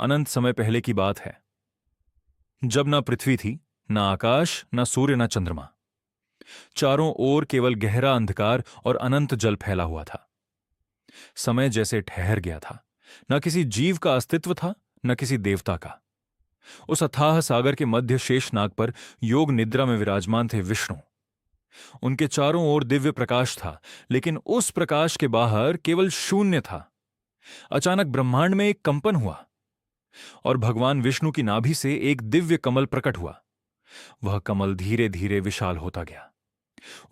अनंत समय पहले की बात है, जब ना पृथ्वी थी, ना आकाश, ना सूर्य, ना चंद्रमा। चारों ओर केवल गहरा अंधकार और अनंत जल फैला हुआ था। समय जैसे ठहर गया था। न किसी जीव का अस्तित्व था, न किसी देवता का। उस अथाह सागर के मध्य शेषनाग पर योग निद्रा में विराजमान थे विष्णु। उनके चारों ओर दिव्य प्रकाश था, लेकिन उस प्रकाश के बाहर केवल शून्य था। अचानक ब्रह्मांड में एक कंपन हुआ और भगवान विष्णु की नाभि से एक दिव्य कमल प्रकट हुआ। वह कमल धीरे धीरे विशाल होता गया।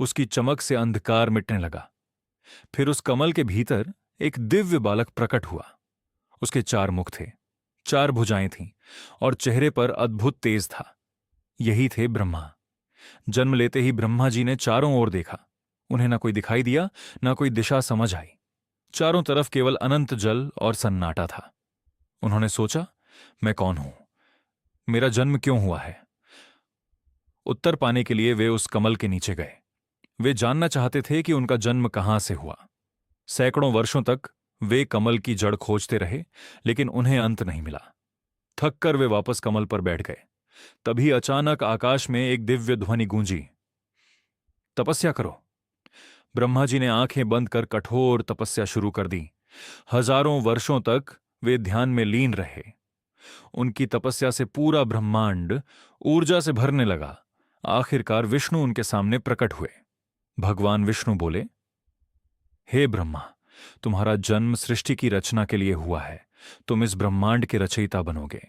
उसकी चमक से अंधकार मिटने लगा। फिर उस कमल के भीतर एक दिव्य बालक प्रकट हुआ। उसके 4 मुख थे, 4 भुजाएं थीं और चेहरे पर अद्भुत तेज था। यही थे ब्रह्मा। जन्म लेते ही ब्रह्मा जी ने चारों ओर देखा। उन्हें ना कोई दिखाई दिया, ना कोई दिशा समझ आई। चारों तरफ केवल अनंत जल और सन्नाटा था। उन्होंने सोचा, मैं कौन हूं? मेरा जन्म क्यों हुआ है? उत्तर पाने के लिए वे उस कमल के नीचे गए। वे जानना चाहते थे कि उनका जन्म कहां से हुआ। सैकड़ों वर्षों तक वे कमल की जड़ खोजते रहे, लेकिन उन्हें अंत नहीं मिला। थक कर वे वापस कमल पर बैठ गए। तभी अचानक आकाश में एक दिव्य ध्वनि गूंजी, तपस्या करो। ब्रह्मा जी ने आंखें बंद कर कठोर तपस्या शुरू कर दी। हजारों वर्षों तक वे ध्यान में लीन रहे। उनकी तपस्या से पूरा ब्रह्मांड ऊर्जा से भरने लगा। आखिरकार विष्णु उनके सामने प्रकट हुए। भगवान विष्णु बोले, हे ब्रह्मा, तुम्हारा जन्म सृष्टि की रचना के लिए हुआ है। तुम इस ब्रह्मांड के रचयिता बनोगे।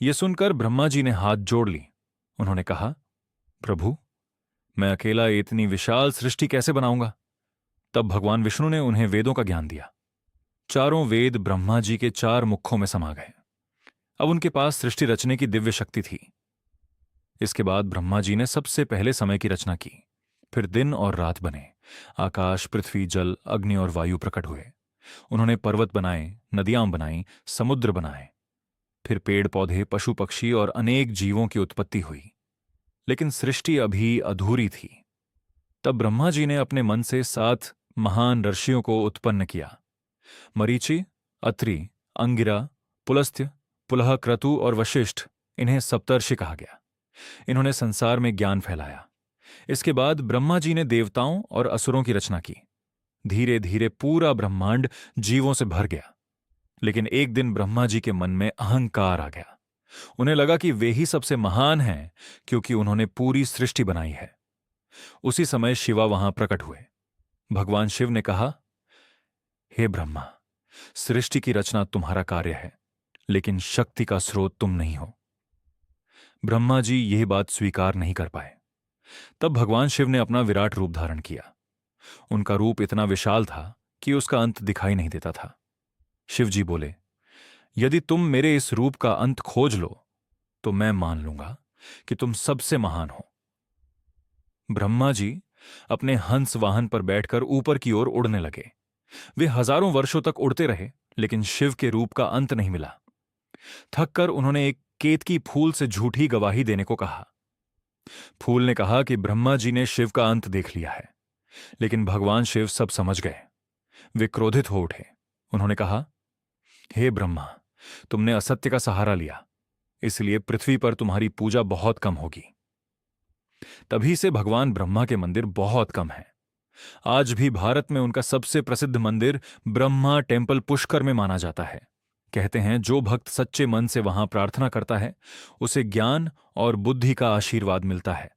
यह सुनकर ब्रह्मा जी ने हाथ जोड़ ली। उन्होंने कहा, प्रभु, मैं अकेला इतनी विशाल सृष्टि कैसे बनाऊंगा? तब भगवान विष्णु ने उन्हें वेदों का ज्ञान दिया। चारों वेद ब्रह्मा जी के 4 मुखों में समा गए। अब उनके पास सृष्टि रचने की दिव्य शक्ति थी। इसके बाद ब्रह्मा जी ने सबसे पहले समय की रचना की। फिर दिन और रात बने। आकाश, पृथ्वी, जल, अग्नि और वायु प्रकट हुए। उन्होंने पर्वत बनाए, नदियां बनाई, समुद्र बनाए। फिर पेड़ पौधे, पशु पक्षी और अनेक जीवों की उत्पत्ति हुई। लेकिन सृष्टि अभी अधूरी थी। तब ब्रह्मा जी ने अपने मन से 7 महान ऋषियों को उत्पन्न किया। मरीचि, अत्रि, अंगिरा, पुलस्त्य, पुलह, क्रतु और वशिष्ठ, इन्हें सप्तर्षि कहा गया। इन्होंने संसार में ज्ञान फैलाया। इसके बाद ब्रह्मा जी ने देवताओं और असुरों की रचना की। धीरे धीरे पूरा ब्रह्मांड जीवों से भर गया। लेकिन एक दिन ब्रह्मा जी के मन में अहंकार आ गया। उन्हें लगा कि वे ही सबसे महान हैं, क्योंकि उन्होंने पूरी सृष्टि बनाई है। उसी समय शिवा वहां प्रकट हुए। भगवान शिव ने कहा, हे ब्रह्मा, सृष्टि की रचना तुम्हारा कार्य है, लेकिन शक्ति का स्रोत तुम नहीं हो। ब्रह्मा जी यह बात स्वीकार नहीं कर पाए। तब भगवान शिव ने अपना विराट रूप धारण किया। उनका रूप इतना विशाल था कि उसका अंत दिखाई नहीं देता था। शिव जी बोले, यदि तुम मेरे इस रूप का अंत खोज लो, तो मैं मान लूंगा कि तुम सबसे महान हो। ब्रह्मा जी अपने हंस वाहन पर बैठकर ऊपर की ओर उड़ने लगे। वे हजारों वर्षों तक उड़ते रहे, लेकिन शिव के रूप का अंत नहीं मिला। थककर उन्होंने एक केतकी फूल से झूठी गवाही देने को कहा। फूल ने कहा कि ब्रह्मा जी ने शिव का अंत देख लिया है। लेकिन भगवान शिव सब समझ गए। वे क्रोधित हो उठे। उन्होंने कहा, हे ब्रह्मा, तुमने असत्य का सहारा लिया, इसलिए पृथ्वी पर तुम्हारी पूजा बहुत कम होगी। तभी से भगवान ब्रह्मा के मंदिर बहुत कम हैं। आज भी भारत में उनका सबसे प्रसिद्ध मंदिर ब्रह्मा टेम्पल पुष्कर में माना जाता है। कहते हैं, जो भक्त सच्चे मन से वहां प्रार्थना करता है, उसे ज्ञान और बुद्धि का आशीर्वाद मिलता है।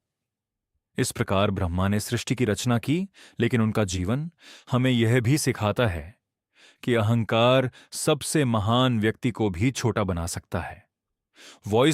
इस प्रकार ब्रह्मा ने सृष्टि की रचना की, लेकिन उनका जीवन हमें यह भी सिखाता है कि अहंकार सबसे महान व्यक्ति को भी छोटा बना सकता है। वॉइस